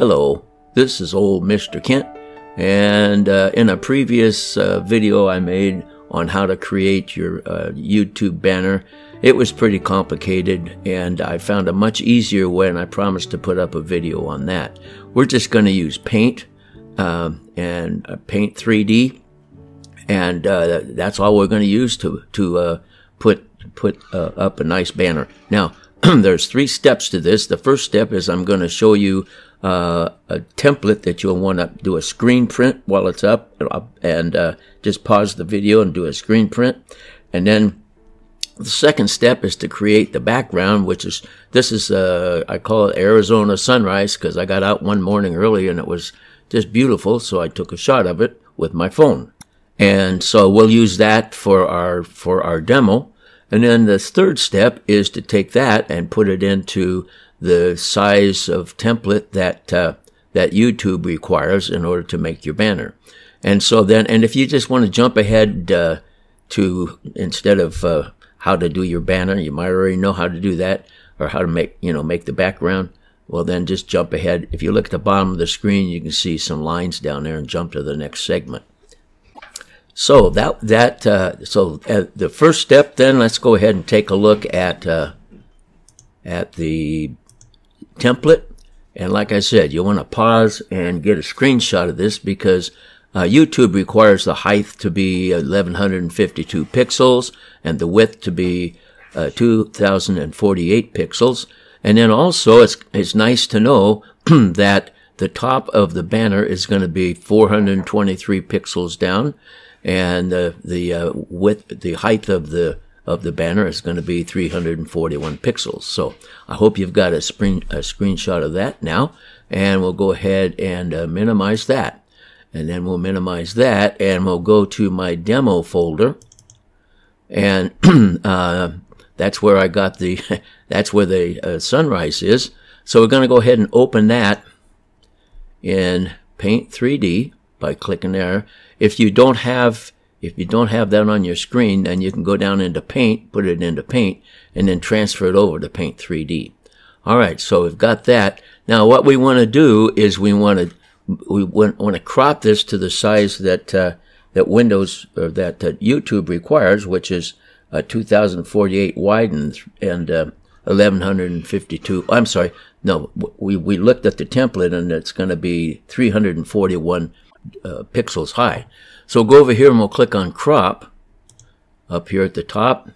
Hello, this is old Mr. Kent, and in a previous video I made on how to create your YouTube banner, it was pretty complicated, and I found a much easier way, and I promised to put up a video on that. We're just going to use Paint and Paint 3D, and that's all we're going to use to put up a nice banner. Now, there's 3 steps to this. The first step is I'm going to show you a template that you'll want to do a screen print while it's up, and just pause the video and do a screen print. And then the second step is to create the background, which is, this is, I call it Arizona sunrise, because I got out one morning early and it was just beautiful, so I took a shot of it with my phone. And so we'll use that for our demo. And then the third step is to take that and put it into the size of template that that YouTube requires in order to make your banner. And so then, and if you just want to jump ahead to, instead of how to do your banner, you might already know how to do that, or how to make the background. Well, then just jump ahead. If you look at the bottom of the screen, you can see some lines down there, and jump to the next segment. So the first step, then let's go ahead and take a look at the template. And like I said, you want to pause and get a screenshot of this, because YouTube requires the height to be 1152 pixels and the width to be 2048 pixels. And then also it's nice to know that the top of the banner is going to be 423 pixels down, and the width, the height of the banner is going to be 341 pixels. So I hope you've got a screenshot of that now, and we'll go ahead and minimize that. And then we'll minimize that, and we'll go to my demo folder, and that's where I got the that's where the sunrise is. So we're going to go ahead and open that in Paint 3D by clicking there. If you don't have that on your screen, then you can go down into Paint, put it into Paint, and then transfer it over to Paint 3D. All right, so we've got that. Now, what we want to do is we want to crop this to the size that that Windows, or that YouTube requires, which is 2048 wide and 1152. I'm sorry. No, we looked at the template, and it's going to be 341 pixels high. So go over here and we'll click on crop up here at the top,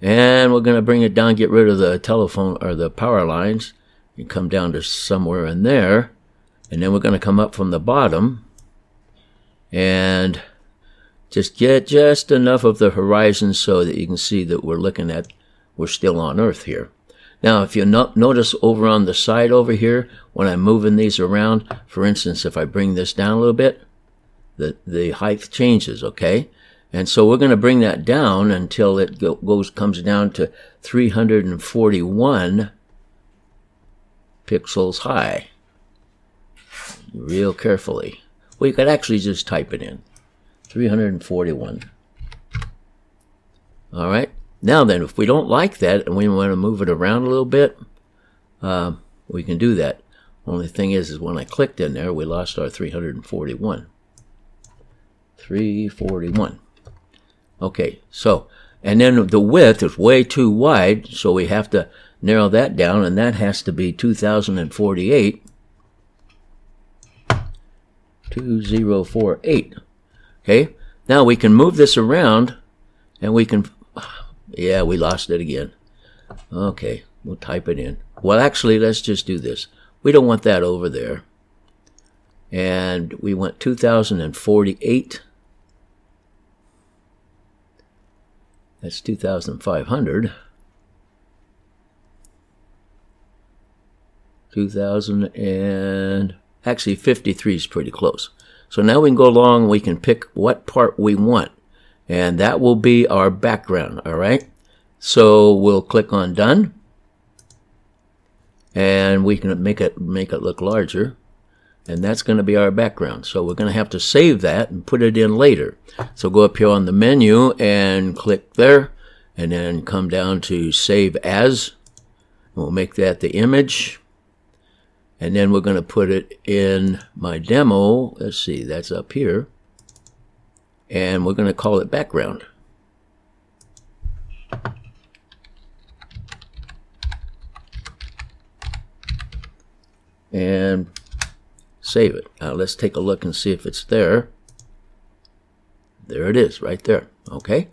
and we're going to bring it down, get rid of the telephone or the power lines, and come down to somewhere in there. And then we're going to come up from the bottom and just get just enough of the horizon so that you can see that we're still on Earth here. Now, if you notice over on the side over here, when I'm moving these around, for instance, if I bring this down a little bit, the height changes, okay? And so we're going to bring that down until it comes down to 341 pixels high. Real carefully. Well, you could actually just type it in. 341. All right. Now then, if we don't like that and we want to move it around a little bit, we can do that. Only thing is when I clicked in there, we lost our 341. 341. Okay, so, and then the width is way too wide, so we have to narrow that down, and that has to be 2048. 2048. Okay, now we can move this around, and we can, yeah, we lost it again. Okay, we'll type it in. Well, actually, let's just do this. We don't want that over there. And we want 2048. That's 2,500. 2,000 and actually 53 is pretty close. So now we can go along, we can pick what part we want, and that will be our background. All right, so we'll click on done, and we can make it look larger, and that's going to be our background. So we're going to have to save that and put it in later. So go up here on the menu and click there, and then come down to save as. We'll make that the image. And then we're going to put it in my demo. Let's see, that's up here. And we're going to call it background. And save it. Now let's take a look and see if it's there. There it is, right there. Okay.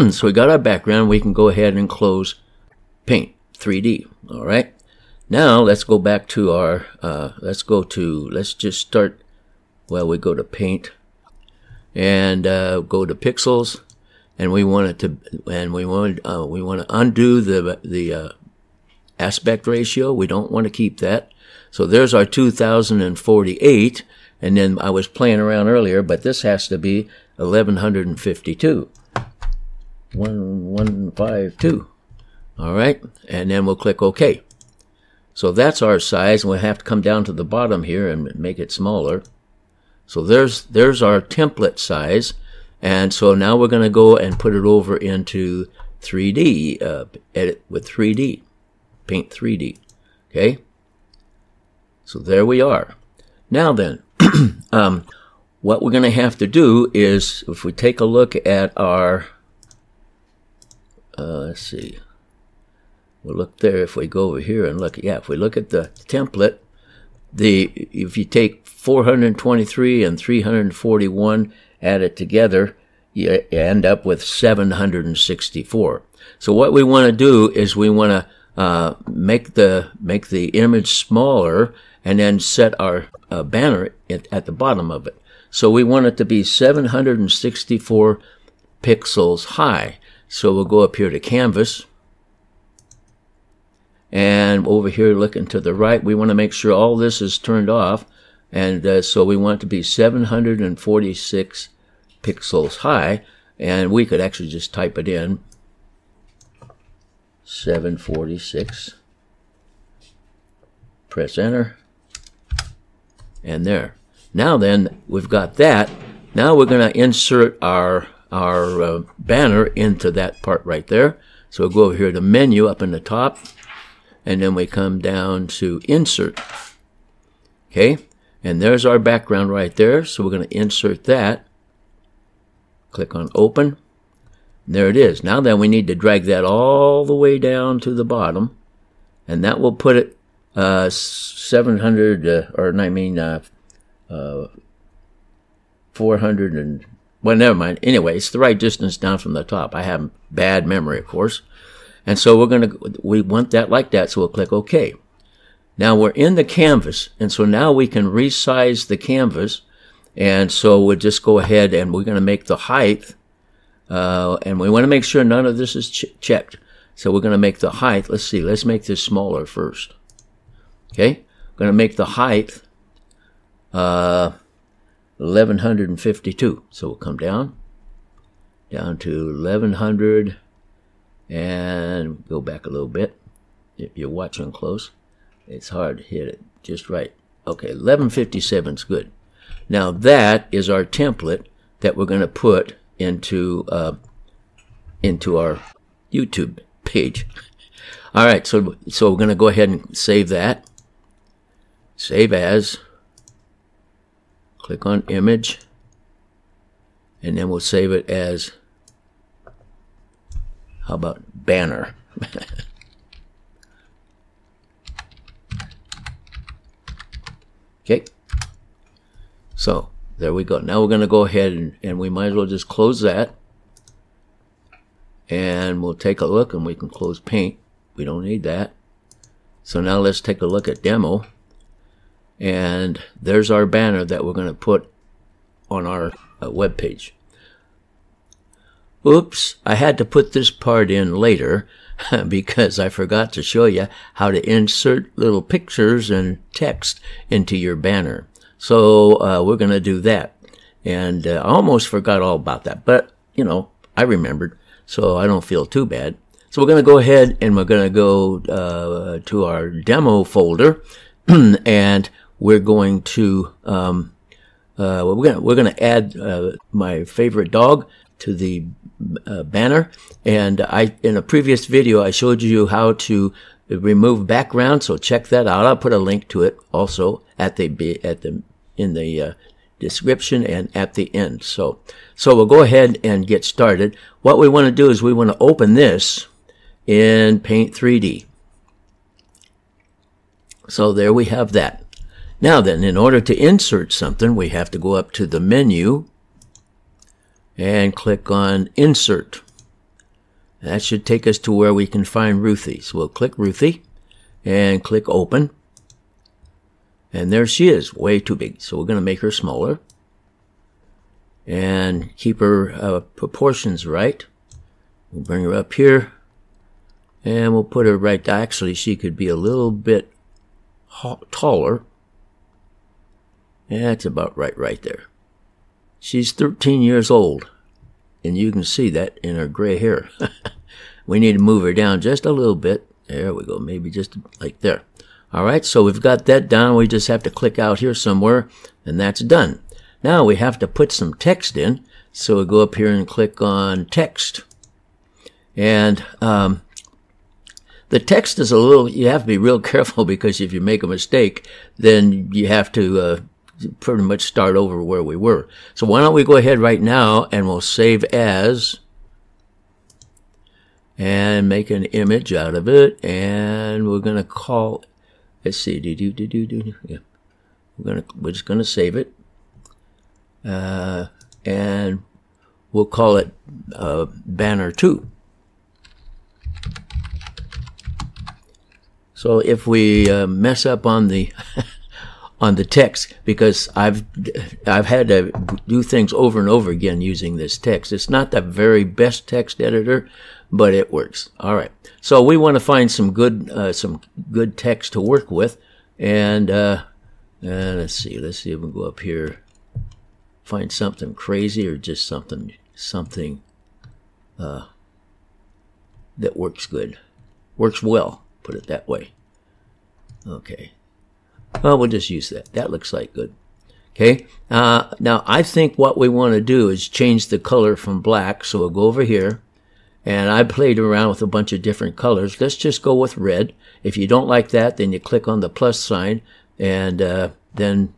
So we got our background. We can go ahead and close Paint 3D. All right. Now let's go back to our, let's just start, well, we go to Paint and go to Pixels, and we want it to, and we want to undo the aspect ratio. We don't want to keep that. So there's our 2048, and then I was playing around earlier, but this has to be 1152. 1152. All right, and then we'll click OK. So that's our size, and we'll have to come down to the bottom here and make it smaller. So there's our template size, and so now we're going to go and put it over into 3D, edit with 3D, Paint 3D. Okay. So there we are. Now then, what we're going to have to do is, if we take a look at our, let's see, we'll look there. If we go over here and look, yeah, if we look at the template, if you take 423 and 341, add it together, you end up with 764. So what we want to do is we want to make the image smaller, and then set our banner at the bottom of it. So we want it to be 764 pixels high. So we'll go up here to Canvas, and over here looking to the right, we want to make sure all this is turned off, and so we want it to be 746 pixels high, and we could actually just type it in, 746, press enter, and there. Now then, we've got that. Now we're going to insert our banner into that part right there. So we'll go over here to Menu up in the top, and then we come down to Insert. Okay, and there's our background right there. So we're going to insert that. Click on Open. And there it is. Now then, we need to drag that all the way down to the bottom, and that will put it 400 and, well, never mind. Anyway, it's the right distance down from the top. I have bad memory, of course. And so we want that like that, so we'll click OK. Now we're in the canvas, and so now we can resize the canvas, and so we'll just go ahead and we're going to make the height, and we want to make sure none of this is checked. So we're going to make the height, let's see, let's make this smaller first. Okay, I'm going to make the height 1152. So we'll come down to 1100 and go back a little bit. If you're watching close, it's hard to hit it just right. Okay, 1157 is good. Now that is our template that we're going to put into our YouTube page. All right, so we're going to go ahead and save that. Save as. Click on Image, and then we'll save it as, how about banner? Okay. So there we go. Now we're going to go ahead and we might as well just close that. And we'll take a look, and we can close Paint. We don't need that. So now let's take a look at Demo. And there's our banner that we're going to put on our web page. Oops, I had to put this part in later because I forgot to show you how to insert little pictures and text into your banner. So we're going to do that. And I almost forgot all about that, but you know, I remembered, so I don't feel too bad. So we're going to go ahead and we're going to go to our demo folder, and we're going to we're going to add my favorite dog to the banner. And in a previous video I showed you how to remove background, so check that out. I'll put a link to it also in the description and at the end. So we'll go ahead and get started. What we want to do is we want to open this in Paint 3D. So there we have that. Now then, in order to insert something, we have to go up to the menu and click on Insert. That should take us to where we can find Ruthie. So we'll click Ruthie and click Open. And there she is, way too big. So we're going to make her smaller and keep her proportions right. We'll bring her up here and we'll put her right. Actually, she could be a little bit taller. That's about right there. She's 13 years old, and you can see that in her gray hair. We need to move her down just a little bit. There we go, maybe just like there. All right, so we've got that down. We just have to click out here somewhere, and that's done. Now we have to put some text in, so we go up here and click on Text. And the text is a little, you have to be real careful, because if you make a mistake, then you have to pretty much start over where we were. So why don't we go ahead right now and we'll save as and make an image out of it, and we're going to call, let's see, yeah, we're just going to save it, and we'll call it Banner 2. So if we mess up on the on the text, because I've had to do things over and over again using this text. It's not the very best text editor, but it works. All right. So we want to find some good text to work with, and let's see if we can go up here, find something crazy or just something that works good, works well. Put it that way. Okay. Well, we'll just use that. That looks like good. Okay. Now, I think what we want to do is change the color from black. So we'll go over here. And I played around with a bunch of different colors. Let's just go with red. If you don't like that, then you click on the plus sign. And then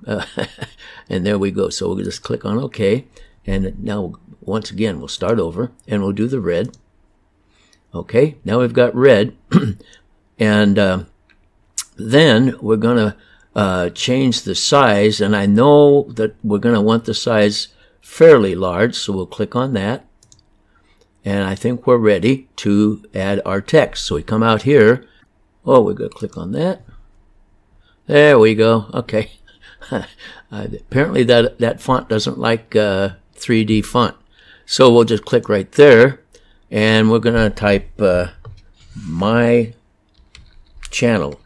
and there we go. So we'll just click on OK. And now, once again, we'll start over. And we'll do the red. Okay. Now we've got red. And then we're going to change the size, and I know that we're going to want the size fairly large, so we'll click on that, and I think we're ready to add our text. So we come out here. Oh, we're going to click on that. There we go. Okay. Apparently that font doesn't like 3D font, so we'll just click right there, and we're going to type my channel.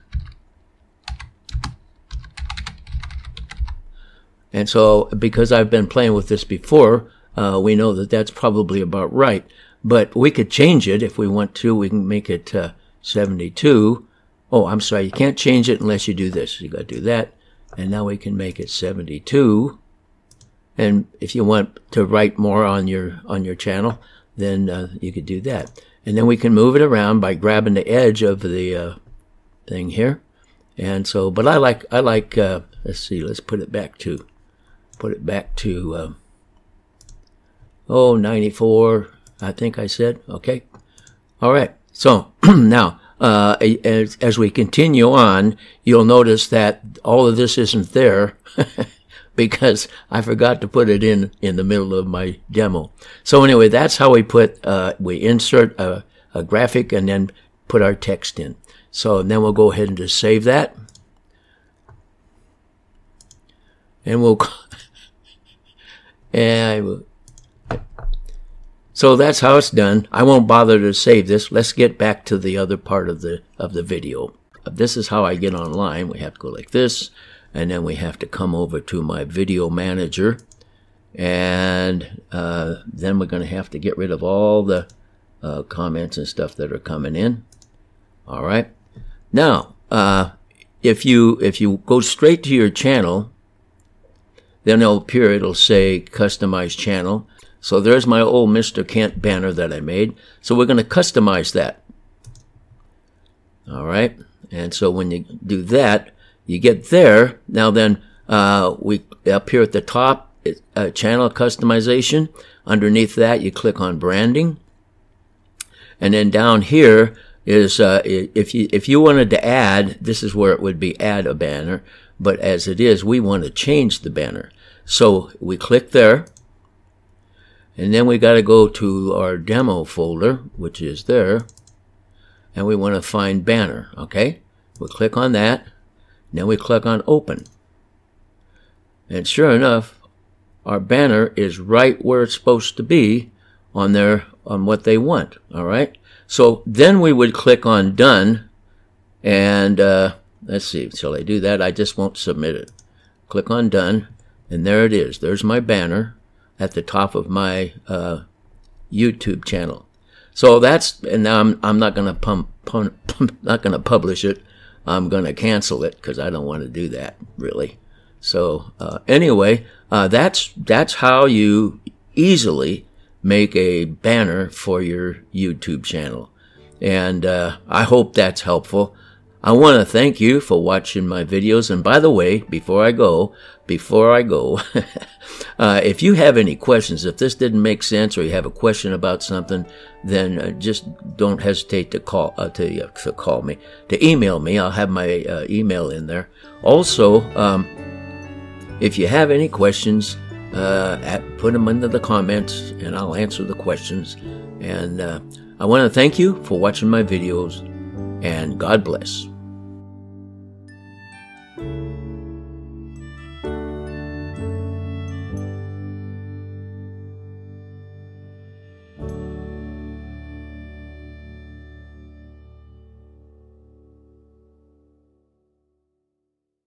And so, because I've been playing with this before, we know that that's probably about right. But we could change it if we want to. We can make it 72. Oh, I'm sorry. You can't change it unless you do this. You got to do that. And now we can make it 72. And if you want to write more on your channel, then you could do that. And then we can move it around by grabbing the edge of the thing here. And so, but I like let's see. Let's put it back to 94, I think I said. Okay. All right. So now, as we continue on, you'll notice that all of this isn't there because I forgot to put it in the middle of my demo. So anyway, that's how we we insert a graphic and then put our text in. So then we'll go ahead and just save that. And so that's how it's done. I won't bother to save this. Let's get back to the other part of the video. This is how I get online. We have to go like this, and then we have to come over to my video manager, and then we're going to have to get rid of all the comments and stuff that are coming in. All right. Now, if you go straight to your channel, then up here it'll say Customize Channel. So there's my old Mr. Kent banner that I made. So we're going to customize that. All right. And so when you do that, you get there. Now then, we up here at the top, channel customization. Underneath that, you click on branding. And then down here is, if you wanted to add, this is where it would be add a banner. But as it is, we want to change the banner. So we click there. And then we got to go to our demo folder, which is there. And we want to find banner, okay? We'll click on that. And then we click on open. And sure enough, our banner is right where it's supposed to be on what they want, all right? So then we would click on done. And let's see, shall I do that? I just won't submit it. Click on done. And there it is. There's my banner at the top of my YouTube channel. So and now I'm not going to publish it. I'm going to cancel it because I don't want to do that really. So anyway, that's how you easily make a banner for your YouTube channel. And I hope that's helpful. I want to thank you for watching my videos. And by the way, before I go, if you have any questions, if this didn't make sense or you have a question about something, then just don't hesitate to email me. I'll have my email in there. Also, if you have any questions, put them into the comments and I'll answer the questions. And I want to thank you for watching my videos, and God bless.